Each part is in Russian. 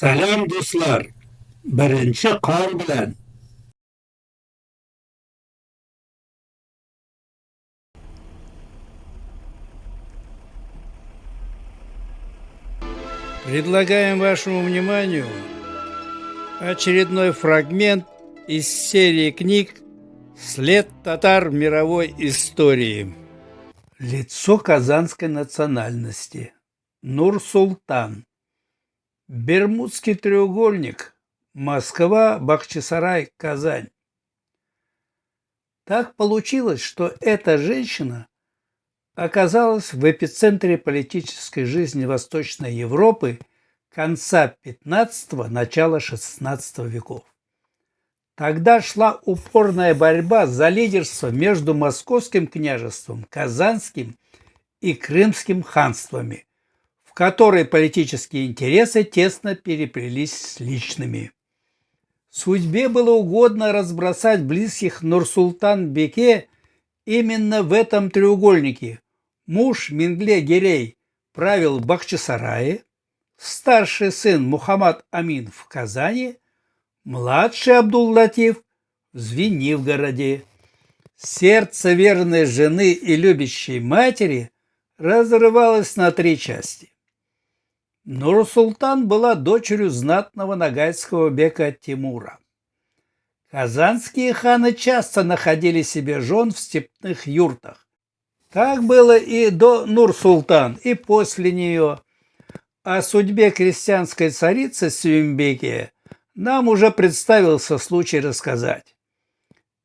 Salom do'stlar, birinchi qor bilan. Предлагаем вашему вниманию очередной фрагмент из серии книг «След татар в мировой истории». Лицо казанской национальности. Нур-Султан. Бермудский треугольник. Москва, Бахчисарай, Казань. Так получилось, что эта женщина оказалась в эпицентре политической жизни Восточной Европы конца XV – начала XVI веков. Тогда шла упорная борьба за лидерство между Московским княжеством, Казанским и Крымским ханствами, в которой политические интересы тесно переплелись с личными. Судьбе было угодно разбросать близких Нурсултан-беке именно в этом треугольнике. Муж Менгле-Гирей правил в Бахчисарае, старший сын Мухаммад Амин в Казани, младший Абдул-Латиф в Звенигороде. Сердце верной жены и любящей матери разрывалось на три части. Нур-Султан была дочерью знатного ногайского бека Тимура. Казанские ханы часто находили себе жен в степных юртах. Так было и до Нур-Султан, и после нее. О судьбе крестьянской царицы Сюембеке нам уже представился случай рассказать.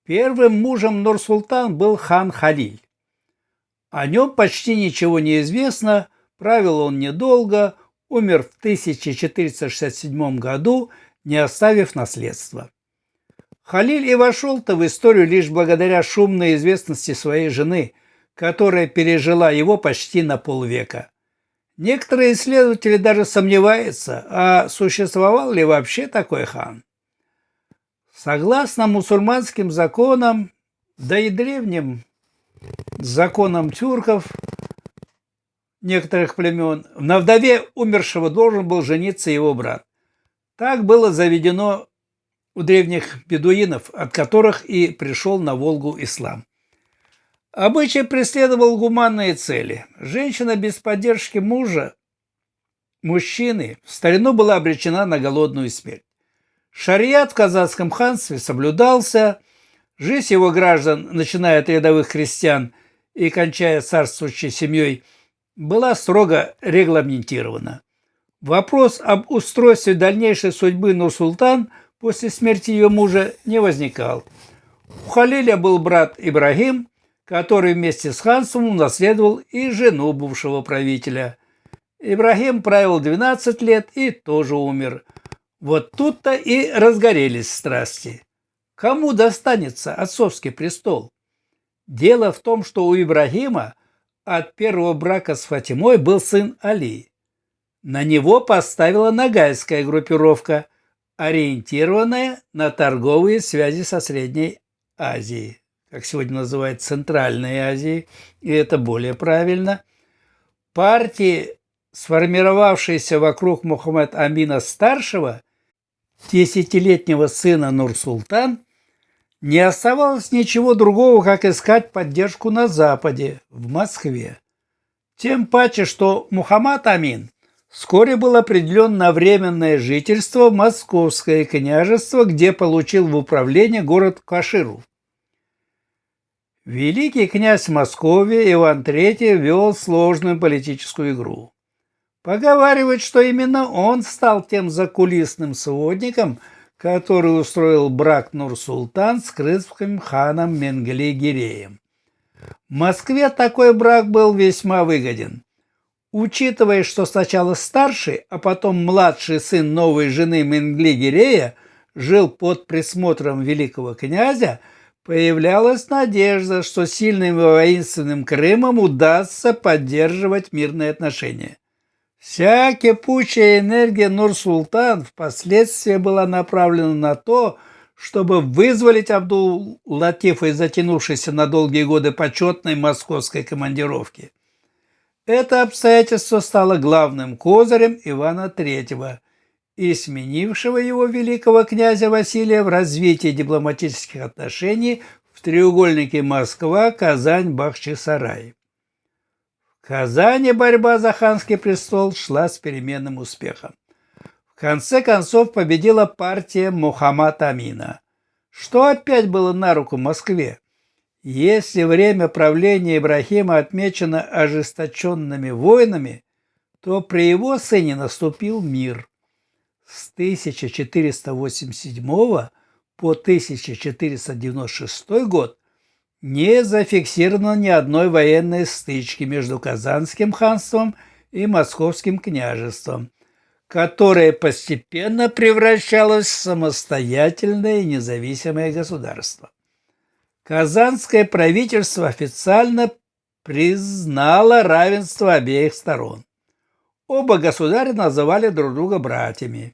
Первым мужем Нур-Султан был хан Халиль. О нем почти ничего не известно, правил он недолго, умер в 1467 году, не оставив наследства. Халиль и вошел-то в историю лишь благодаря шумной известности своей жены, которая пережила его почти на полвека. Некоторые исследователи даже сомневаются, а существовал ли вообще такой хан. Согласно мусульманским законам, да и древним законам тюрков некоторых племен, на вдове умершего должен был жениться его брат. Так было заведено у древних бедуинов, от которых и пришел на Волгу ислам. Обычай преследовал гуманные цели. Женщина без поддержки мужчины, в старину была обречена на голодную смерть. Шариат в казанском ханстве соблюдался, жизнь его граждан, начиная от рядовых крестьян и кончая царствующей семьей, была строго регламентирована. Вопрос об устройстве дальнейшей судьбы Нур-Султан после смерти ее мужа не возникал. У Халиля был брат Ибрагим, который вместе с ханством унаследовал и жену бывшего правителя. Ибрагим правил 12 лет и тоже умер. Вот тут-то и разгорелись страсти. Кому достанется отцовский престол? Дело в том, что у Ибрагима от первого брака с Фатимой был сын Али. На него поставила ногайская группировка, ориентированная на торговые связи со Средней Азией, как сегодня называют Центральной Азией, и это более правильно. Партии, сформировавшиеся вокруг Мухаммада Амина-старшего, 10-летнего сына Нур-Султан, не оставалось ничего другого, как искать поддержку на Западе, в Москве. Тем паче, что Мухаммад Амин вскоре был определен на временное жительство в Московское княжество, где получил в управление город Каширу. Великий князь Московии Иван III вел сложную политическую игру. Поговаривают, что именно он стал тем закулисным сводником, который устроил брак Нур-Султан с крымским ханом Менгле-Гиреем. В Москве такой брак был весьма выгоден. Учитывая, что сначала старший, а потом младший сын новой жены Менгле-Гирея жил под присмотром великого князя, появлялась надежда, что сильным и воинственным Крымом удастся поддерживать мирные отношения. Вся кипучая энергия Нур-Султан впоследствии была направлена на то, чтобы вызволить Абдул-Латифа из затянувшейся на долгие годы почетной московской командировки. Это обстоятельство стало главным козырем Ивана III и сменившего его великого князя Василия в развитии дипломатических отношений в треугольнике Москва-Казань-Бахчисарай. В Казани борьба за ханский престол шла с переменным успехом. В конце концов победила партия Мухаммада Амина, что опять было на руку Москве. Если время правления Ибрахима отмечено ожесточенными войнами, то при его сыне наступил мир. С 1487 по 1496 год не зафиксировано ни одной военной стычки между Казанским ханством и Московским княжеством, которое постепенно превращалось в самостоятельное и независимое государство. Казанское правительство официально признало равенство обеих сторон. Оба государя называли друг друга братьями.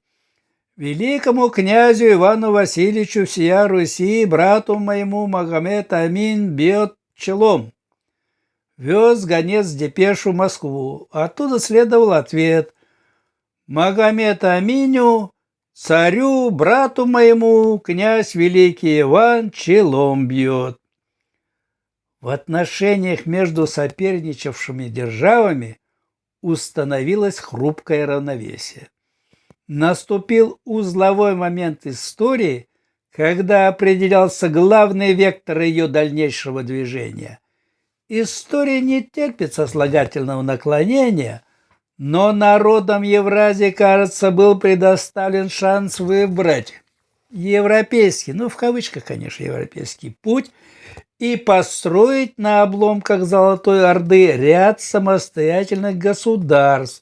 Великому князю Ивану Васильевичу всея Руси, брату моему Магомед Амин бьет челом. Вез гонец депешу в Москву. Оттуда следовал ответ: Магомед Аминю, царю, брату моему, князь великий Иван челом бьет. В отношениях между соперничавшими державами установилось хрупкое равновесие. Наступил узловой момент истории, когда определялся главный вектор ее дальнейшего движения. История не терпит сослагательного наклонения, но народам Евразии, кажется, был предоставлен шанс выбрать европейский, в кавычках, конечно, европейский путь и построить на обломках Золотой Орды ряд самостоятельных государств,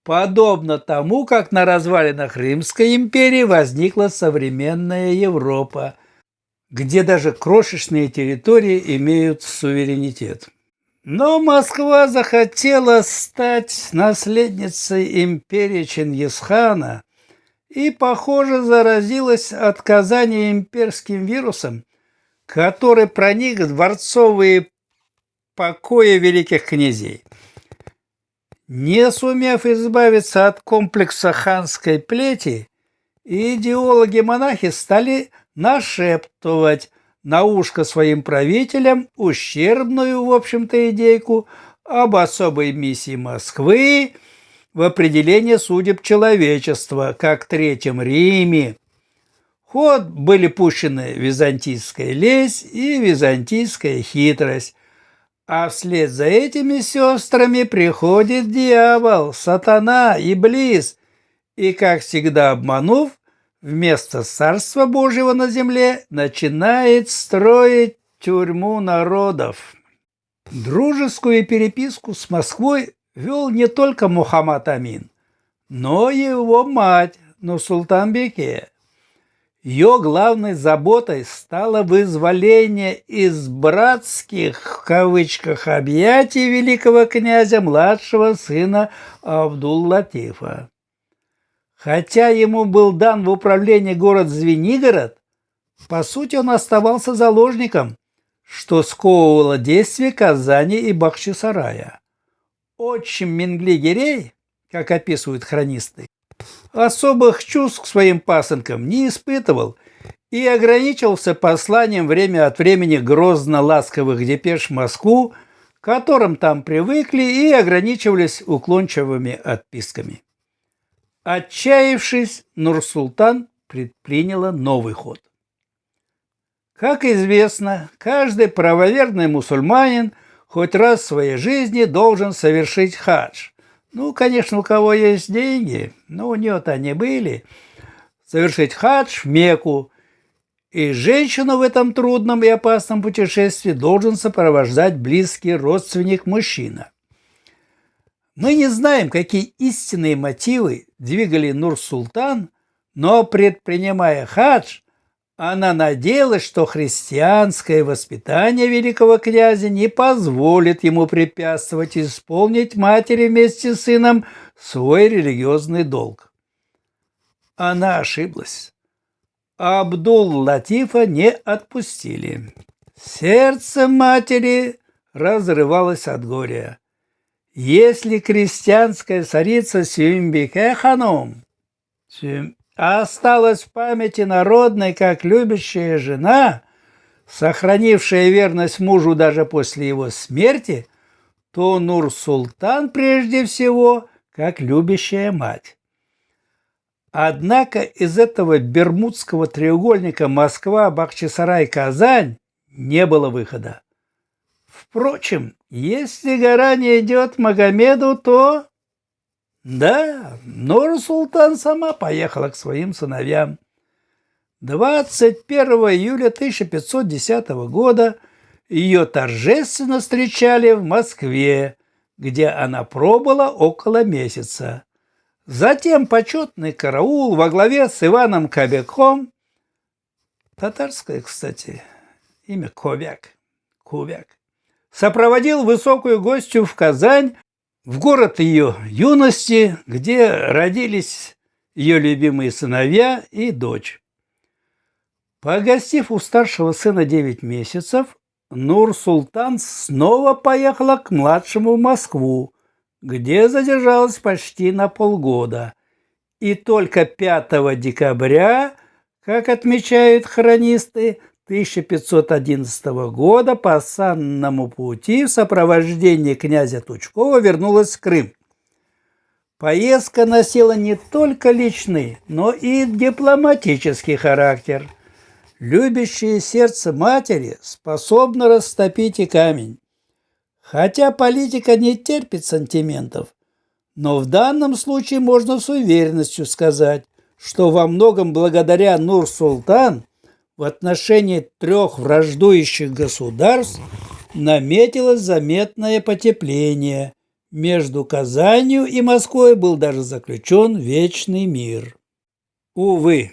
подобно тому, как на развалинах Римской империи возникла современная Европа, где даже крошечные территории имеют суверенитет. Но Москва захотела стать наследницей империи Чингисхана и, похоже, заразилась от Казани имперским вирусом, который проник в дворцовые покои великих князей. Не сумев избавиться от комплекса ханской плети, идеологи-монахи стали нашептывать на ушко своим правителям ущербную, в общем-то, идейку об особой миссии Москвы в определении судеб человечества, как в Третьем Риме. В ход были пущены византийская лесть и византийская хитрость, а вслед за этими сестрами приходит дьявол, сатана, иблис, и, как всегда обманув, вместо Царства Божьего на земле начинает строить тюрьму народов. Дружескую переписку с Москвой вел не только Мухаммад Амин, но и его мать Нурсултан-Беке. Ее главной заботой стало вызволение из «братских» в кавычках объятий великого князя младшего сына Абдул-Латифа. Хотя ему был дан в управление город Звенигород, по сути он оставался заложником, что сковывало действия Казани и Бахчисарая. Отчим Менгли-Гирей, как описывают хронисты, особых чувств к своим пасынкам не испытывал и ограничился посланием время от времени грозно-ласковых депеш в Москву, к которым там привыкли и ограничивались уклончивыми отписками. Отчаявшись, Нурсултан предприняла новый ход. Как известно, каждый правоверный мусульманин хоть раз в своей жизни должен совершить хадж. Конечно, у кого есть деньги, но у нее-то они были, совершить хадж в Мекку, и женщину в этом трудном и опасном путешествии должен сопровождать близкий родственник-мужчина. Мы не знаем, какие истинные мотивы двигали Нурсултан, но, предпринимая хадж, она надеялась, что христианское воспитание великого князя не позволит ему препятствовать исполнить матери вместе с сыном свой религиозный долг. Она ошиблась. Абдул-Латифа не отпустили. Сердце матери разрывалось от горя. Если крестьянская царица Сюмбике-ханом а осталась в памяти народной как любящая жена, сохранившая верность мужу даже после его смерти, то Нур-Султан прежде всего как любящая мать. Однако из этого бермудского треугольника Москва-Бахчисарай-Казань не было выхода. Впрочем, если гора не идет Магомеду, то... Да, Нур-Султан сама поехала к своим сыновьям. 21 июля 1510 года ее торжественно встречали в Москве, где она пробыла около месяца. Затем почетный караул во главе с Иваном Кобяком, татарское, кстати, имя Кобяк, сопроводил высокую гостью в Казань, в город ее юности, где родились ее любимые сыновья и дочь. Погостив у старшего сына 9 месяцев, Нур-Султан снова поехала к младшему в Москву, где задержалась почти на полгода. И только 5 декабря, как отмечают хронисты, 1511 года по санному пути в сопровождении князя Тучкова вернулась в Крым. Поездка носила не только личный, но и дипломатический характер. Любящее сердце матери способно растопить и камень. Хотя политика не терпит сантиментов, но в данном случае можно с уверенностью сказать, что во многом благодаря Нур-Султан в отношении 3 враждующих государств наметилось заметное потепление. Между Казанью и Москвой был даже заключен вечный мир. Увы,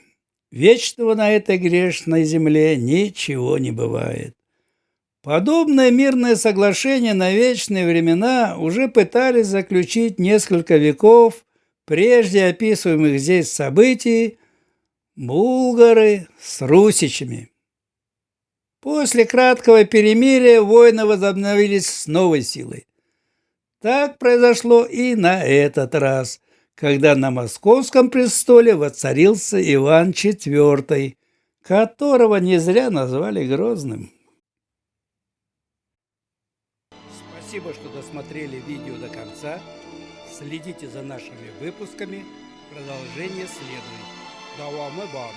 вечного на этой грешной земле ничего не бывает. Подобное мирное соглашение на вечные времена уже пытались заключить несколько веков прежде описываемых здесь событий булгары с русичами. После краткого перемирия войны возобновились с новой силой. Так произошло и на этот раз, когда на московском престоле воцарился Иван IV, которого не зря назвали Грозным. Спасибо, что досмотрели видео до конца. Следите за нашими выпусками. Продолжение следует. Давамы бар.